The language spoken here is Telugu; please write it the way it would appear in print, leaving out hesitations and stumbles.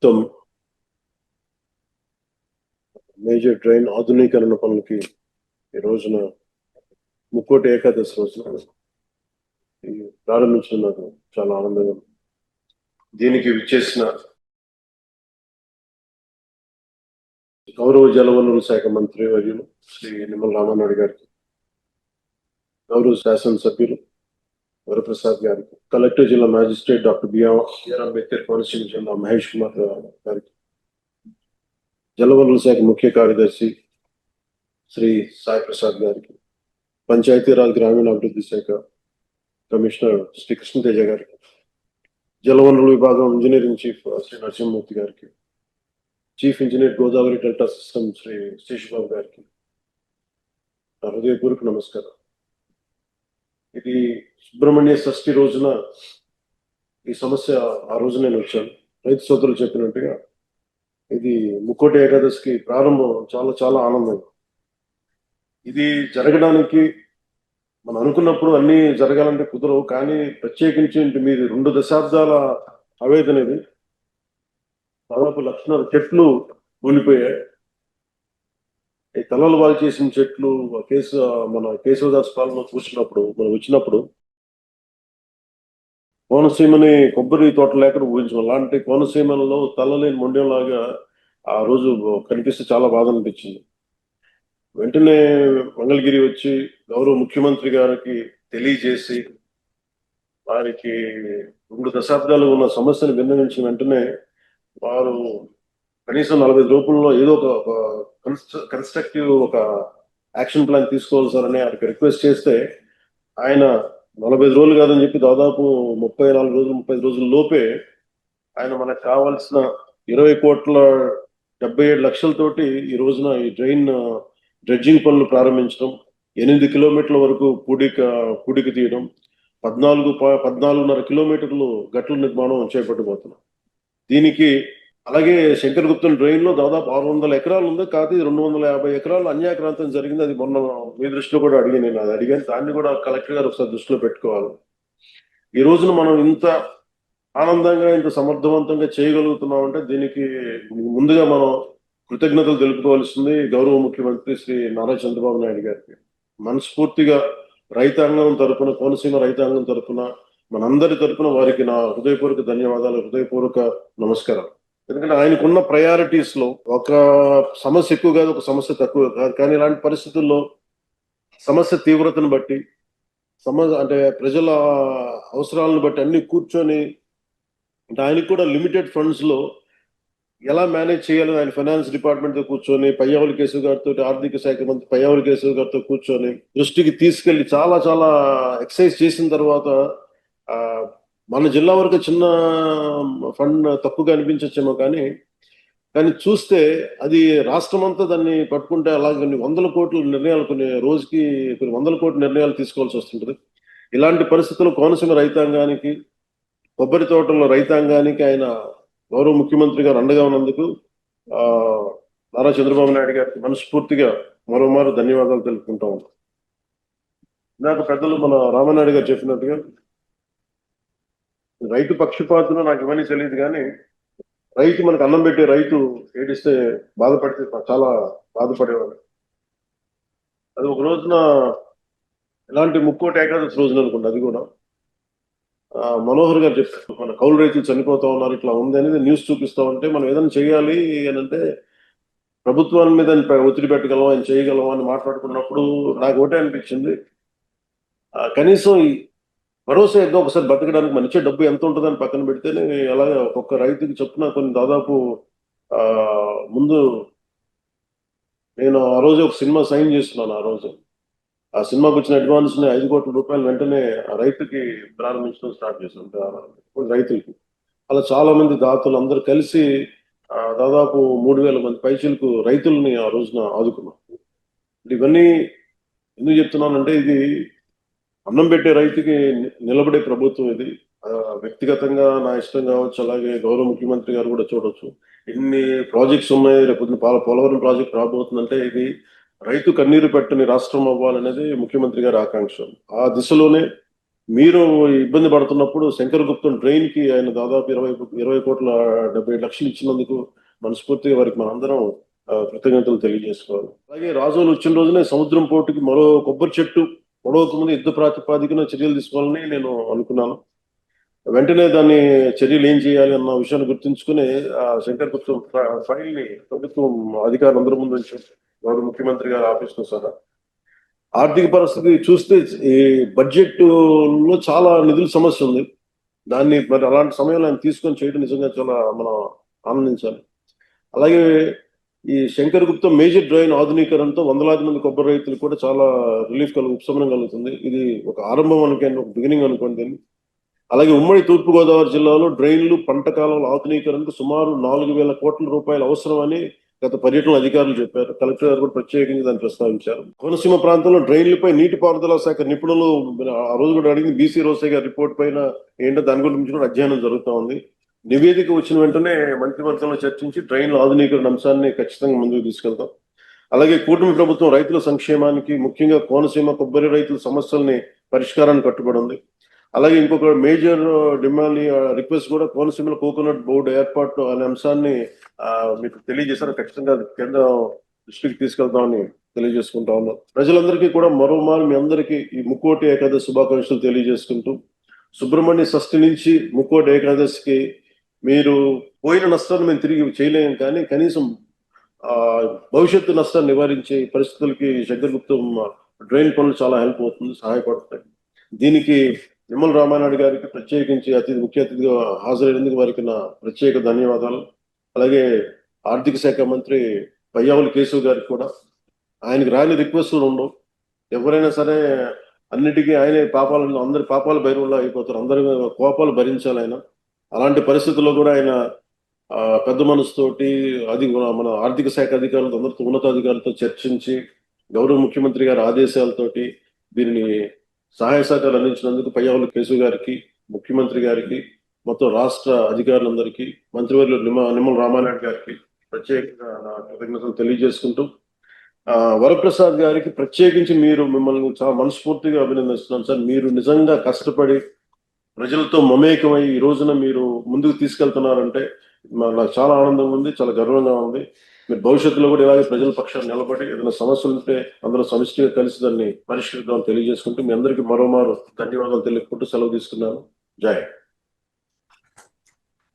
మొత్తం మేజర్ డ్రైన్ ఆధునీకరణ పనులకి ఈ రోజున ముక్కోటి ఏకాదశి రోజున ప్రారంభించడం నాకు చాలా ఆనందంగా. దీనికి విచ్చేసిన గౌరవ జలవనరుల శాఖ మంత్రి వర్యులు శ్రీ నిమ్మల రామానాయుడు గారికి, గౌరవ శాసనసభ్యులు వరప్రసాద్ గారికి, కలెక్టర్ జిల్లా magistrate doctor BR Ambedkar Konaseema జిల్లా మహేష్ కుమార్ గారికి, జలవనరుల శాఖ ముఖ్య కార్యదర్శి శ్రీ సాయి ప్రసాద్ గారికి, పంచాయతీరాజ్ గ్రామీణాభివృద్ధి శాఖ కమిషనర్ శ్రీ కృష్ణతేజ గారికి, జలవనరుల విభాగం ఇంజనీరింగ్ చీఫ్ శ్రీ నరసింహమూర్తి గారికి, chief engineer Godavari delta system Shri Seshababu గారికి నా హృదయపూర్వక నమస్కారం. ఇది సుబ్రహ్మణ్య షష్ఠి రోజున ఈ సమస్య ఆ రోజు నేను వచ్చాను. రైతు సోదరులు చెప్పినట్టుగా ఇది ముక్కోటి ఏకాదశికి ప్రారంభం చాలా చాలా ఆనందం. ఇది జరగడానికి మనం అనుకున్నప్పుడు అన్ని జరగాలంటే కుదరవు, కానీ ప్రత్యేకించి మీది 2 దశాబ్దాల ఆవేదన. ఇది దాదాపు 1,00,000 చెట్లు కూలిపోయాయి. ఈ తలలు బాగు చేసిన చెట్లు మన కేశవదాస్ పాలన చూసినప్పుడు మనం వచ్చినప్పుడు కోనసీమని కొబ్బరి తోట లేకుండా ఊహించాం. అలాంటి కోనసీమలో తలలేని మొండెంలాగా ఆ రోజు కనిపిస్తే చాలా బాధ అనిపించింది. వెంటనే మంగళగిరి వచ్చి గౌరవ ముఖ్యమంత్రి గారికి తెలియజేసి వారికి 2 దశాబ్దాలు ఉన్న సమస్యను విన్నవించిన వెంటనే వారు కనీసం 45 రూపాయల్లో ఏదో ఒక కన్స్ట్రక్టివ్ ఒక యాక్షన్ ప్లాన్ తీసుకోవాలి సార్ అని ఆయనకి రిక్వెస్ట్ చేస్తే ఆయన 45 రోజులు కాదని చెప్పి దాదాపు 34 రోజులు 35 రోజుల లోపే ఆయన మనకు కావాల్సిన 20,77,00,000తోటి ఈ రోజున ఈ డ్రెడ్జింగ్ పనులు ప్రారంభించడం, 8 కిలోమీటర్ల వరకు పూడిక తీయడం, 14.5 కిలోమీటర్లు గట్ల నిర్మాణం చేపట్టబోతున్నాం. దీనికి అలాగే శంకర్ గుప్తన్ డ్రైన్ లో దాదాపు 600 ఎకరాలు ఉంది. కాదు 250 ఎకరాలు అన్యాక్రాంతం జరిగింది. అది మొన్న మీ దృష్టిలో కూడా నేను అడిగాను. దాన్ని కూడా కలెక్టర్ గారు ఒకసారి దృష్టిలో పెట్టుకోవాలి. ఈ రోజున మనం ఇంత ఆనందంగా ఇంత సమర్థవంతంగా చేయగలుగుతున్నాం అంటే దీనికి ముందుగా మనం కృతజ్ఞతలు తెలుపుకోవాల్సింది గౌరవ ముఖ్యమంత్రి శ్రీ నారా చంద్రబాబు నాయుడు గారికి. మనస్ఫూర్తిగా రైతాంగం తరపున, కోనసీమ రైతాంగం తరపున, మనందరి తరపున వారికి నా హృదయపూర్వక ధన్యవాదాలు, హృదయపూర్వక నమస్కారం. ఎందుకంటే ఆయనకున్న ప్రయారిటీస్ లో ఒక సమస్య ఎక్కువ కాదు, ఒక సమస్య తక్కువ కాదు. కానీ ఇలాంటి పరిస్థితుల్లో సమస్య తీవ్రతను బట్టి, అంటే ప్రజల అవసరాలను బట్టి అన్ని కూర్చొని, అంటే ఆయనకు కూడా లిమిటెడ్ ఫండ్స్ లో ఎలా మేనేజ్ చేయాలని ఆయన ఫైనాన్స్ డిపార్ట్మెంట్ తో కూర్చొని పయ్యావుల కేశవ్ గారితో, ఆర్థిక శాఖ మంత్రి పయ్యావుల కేశవ్ గారితో కూర్చొని దృష్టికి తీసుకెళ్లి చాలా చాలా ఎక్సర్సైజ్ చేసిన తర్వాత మన జిల్లా వరకు చిన్న ఫండ్ తక్కువగా అనిపించచ్చేమో, కానీ చూస్తే అది రాష్ట్రం అంతా దాన్ని పట్టుకుంటే అలాగే కొన్ని 100 కోట్ల నిర్ణయాలు, కొన్ని రోజుకి కొన్ని 100 కోట్ల నిర్ణయాలు తీసుకోవాల్సి వస్తుంటుంది. ఇలాంటి పరిస్థితుల్లో కోనసీమ రైతాంగానికి, కొబ్బరి తోటల రైతాంగానికి ఆయన గౌరవ ముఖ్యమంత్రి గారు అండగా ఉన్నందుకు నారా చంద్రబాబు నాయుడు గారికి మనస్ఫూర్తిగా మరోమారు ధన్యవాదాలు తెలుపుకుంటా ఉన్నాం. నాకు పెద్దలు మన రామానాయుడు గారు చెప్పినట్టుగా రైతు పక్షపాతులు నాకు ఇవన్నీ తెలియదు, కానీ రైతు మనకు అన్నం పెట్టే రైతు ఏడిస్తే బాధపడితే చాలా బాధపడేవాడు. అది ఒక రోజున ఎలాంటి ముక్కోటి ఏకాదశి రోజున అనుకోండి, అది కూడా మనోహర్ గారు చెప్పారు, మన కౌలు రైతులు చనిపోతా ఉన్నారు, ఇట్లా ఉంది అనేది న్యూస్ చూపిస్తా ఉంటే మనం ఏదైనా చేయాలి అని అంటే ప్రభుత్వాల మీద ఒత్తిడి పెట్టగలం, ఆయన చేయగలం అని మాట్లాడుకున్నప్పుడు నాకు ఒకటే అనిపించింది, కనీసం భరోసా ఏదో ఒకసారి బతకడానికి మన ఇచ్చే డబ్బు ఎంత ఉంటుందని పక్కన పెడితేనే అలాగే ఒక్కొక్క రైతుకి చొప్పున కొన్ని దాదాపు ముందు నేను ఆ రోజు ఒక సినిమా సైన్ చేస్తున్నాను. ఆ రోజు ఆ సినిమాకి వచ్చిన అడ్వాన్స్ ని 5 కోట్ల రూపాయలు వెంటనే ఆ రైతుకి ప్రారంభించడం స్టార్ట్ చేశాం. రైతులకి అలా చాలా మంది దాతలు అందరూ కలిసి దాదాపు 3,000 మంది పైచీలకు రైతుల్ని ఆ రోజున ఆదుకున్నాం. ఇవన్నీ ఎందుకు చెప్తున్నానంటే ఇది అన్నం పెట్టే రైతుకి నిలబడే ప్రభుత్వం ఇది. వ్యక్తిగతంగా నా ఇష్టం కావచ్చు, అలాగే గౌరవ ముఖ్యమంత్రి గారు కూడా చూడొచ్చు. ఎన్ని ప్రాజెక్ట్స్ ఉన్నాయి, రేపు పోలవరం ప్రాజెక్ట్ రాబోతుందంటే ఇది రైతు కన్నీరు పెట్టని రాష్ట్రం అవ్వాలనేది ముఖ్యమంత్రి గారి ఆకాంక్ష. ఆ దిశలోనే మీరు ఇబ్బంది పడుతున్నప్పుడు శంకర్ గుప్తం డ్రైన్ కి ఆయన దాదాపు 20 కోట్ల 70 లక్షలు ఇచ్చినందుకు మనస్ఫూర్తిగా వారికి మనందరం కృతజ్ఞతలు తెలియజేసుకోవాలి. అలాగే రాజోలు వచ్చిన రోజునే సముద్రం పోర్టుకి మరో కొబ్బరి చెట్టు పొడవక ముందు యుద్ధ ప్రాతిపాదికన చర్యలు తీసుకోవాలని నేను అనుకున్నాను. వెంటనే దాన్ని చర్యలు ఏం చేయాలి అన్న విషయాన్ని గుర్తుంచుకుని ఆ శంకర్ గుప్తం ఫైల్ ని ప్రభుత్వం అధికారులందరి ముందు నుంచి గౌరవ ముఖ్యమంత్రి గారి ఆఫీస్ లో సహా ఆర్థిక పరిస్థితి చూస్తే ఈ బడ్జెట్ లో చాలా నిధుల సమస్య ఉంది. దాన్ని మరి అలాంటి సమయంలో ఆయన తీసుకొని చేయడం నిజంగా చాలా మనం ఆనందించాలి. అలాగే ఈ శంకర్ గుప్తా మేజర్ డ్రైన్ ఆధునీకరణతో వందలాది మంది కొబ్బరి రైతులు కూడా చాలా రిలీఫ్ ఉపశమనం కలుగుతుంది. ఇది ఒక ఆరంభం అనుకోండి, ఒక బిగినింగ్ అనుకోండి. అలాగే ఉమ్మడి తూర్పుగోదావరి జిల్లాలో డ్రైన్లు పంట కాలువల ఆధునీకరణకు సుమారు 4,000 కోట్ల రూపాయలు అవసరమని గత పర్యటన అధికారులు చెప్పారు. కలెక్టర్ గారు కూడా ప్రత్యేకంగా దాన్ని ప్రస్తావించారు. కోనసీమ ప్రాంతంలో డ్రైన్లపై నీటిపారుదల శాఖ నిపుణులు ఆ రోజు కూడా అడిగింది బీసీ రోసే గారి రిపోర్ట్ పైన ఏంటో దాని గురించి కూడా అధ్యయనం జరుగుతూ ఉంది. నివేదిక వచ్చిన వెంటనే మంత్రివర్గంలో చర్చించి డ్రైన్ల ఆధునీకరణ అంశాన్ని ఖచ్చితంగా ముందుకు తీసుకెళ్తాం. అలాగే కూటమి ప్రభుత్వం రైతుల సంక్షేమానికి ముఖ్యంగా కోనసీమ కొబ్బరి రైతుల సమస్యల్ని పరిష్కారాన్ని కట్టుబడి ఉంది. అలాగే ఇంకొక మేజర్ డిమాండ్ రిక్వెస్ట్ కూడా కోనసీమలో కోకోనట్ బోర్డు ఏర్పాటు అనే అంశాన్ని మీకు తెలియజేశారు. ఖచ్చితంగా కేంద్ర దృష్టికి తీసుకెళ్తామని తెలియజేసుకుంటా ఉన్నాం. ప్రజలందరికీ కూడా మరోమారు మీ అందరికీ ఈ ముక్కోటి ఏకాదశి శుభాకాంక్షలు తెలియజేసుకుంటూ సుబ్రహ్మణ్య షష్ఠి నుంచి ముక్కోటి ఏకాదశికి మీరు పోయిన నష్టాన్ని మేము తిరిగి చేయలేము, కానీ కనీసం భవిష్యత్తు నష్టాన్ని నివారించే పరిస్థితులకి శంకర్ గుప్తం డ్రైన్ పనులు చాలా హెల్ప్ అవుతుంది, సహాయపడతాయి. దీనికి నిమ్మల రామానాయుడు గారికి ప్రత్యేకించి ముఖ్య అతిథిగా హాజరైనందుకు వారికి నా ప్రత్యేక ధన్యవాదాలు. అలాగే ఆర్థిక శాఖ మంత్రి పయ్యావుల కేశవ్ గారికి కూడా. ఆయనకి రాని రిక్వెస్ట్లు ఉండవు. ఎవరైనా సరే అన్నిటికీ ఆయనే అందరి పాపాల భైరవుల్లో అయిపోతారు. అందరి కోపాలు భరించాలి ఆయన. అలాంటి పరిస్థితుల్లో కూడా ఆయన పెద్ద మనసుతోటి మన ఆర్థిక శాఖ అధికారులతో అందరితో ఉన్నతాధికారులతో చర్చించి గౌరవ ముఖ్యమంత్రి గారి ఆదేశాలతోటి దీనిని సహాయ సహకారాలు అందించినందుకు పయ్యావుల కేశవ్ గారికి, ముఖ్యమంత్రి గారికి, మొత్తం రాష్ట్ర అధికారులందరికీ, మంత్రివర్యులు నిమ్మల రామానాయుడు గారికి ప్రత్యేకంగా నా కృతజ్ఞతలు తెలియజేసుకుంటూ వరప్రసాద్ గారికి ప్రత్యేకించి మిమ్మల్ని చాలా మనస్ఫూర్తిగా అభినందిస్తున్నాను సార్. మీరు నిజంగా కష్టపడి ప్రజలతో మమేకమై ఈ రోజున మీరు ముందుకు తీసుకెళ్తున్నారంటే నాకు చాలా ఆనందంగా ఉంది, చాలా గర్వంగా ఉంది. మీరు భవిష్యత్తులో కూడా ఇలాగే ప్రజల పక్షాన్ని నిలబడి ఏదైనా సమస్యలు ఉంటే అందరూ సమిష్టిగా కలిసి దాన్ని పరిష్కరిద్దామని తెలియజేసుకుంటూ మీ అందరికీ మరోమారు ధన్యవాదాలు తెలుపుకుంటూ సెలవు తీసుకున్నాను. జై.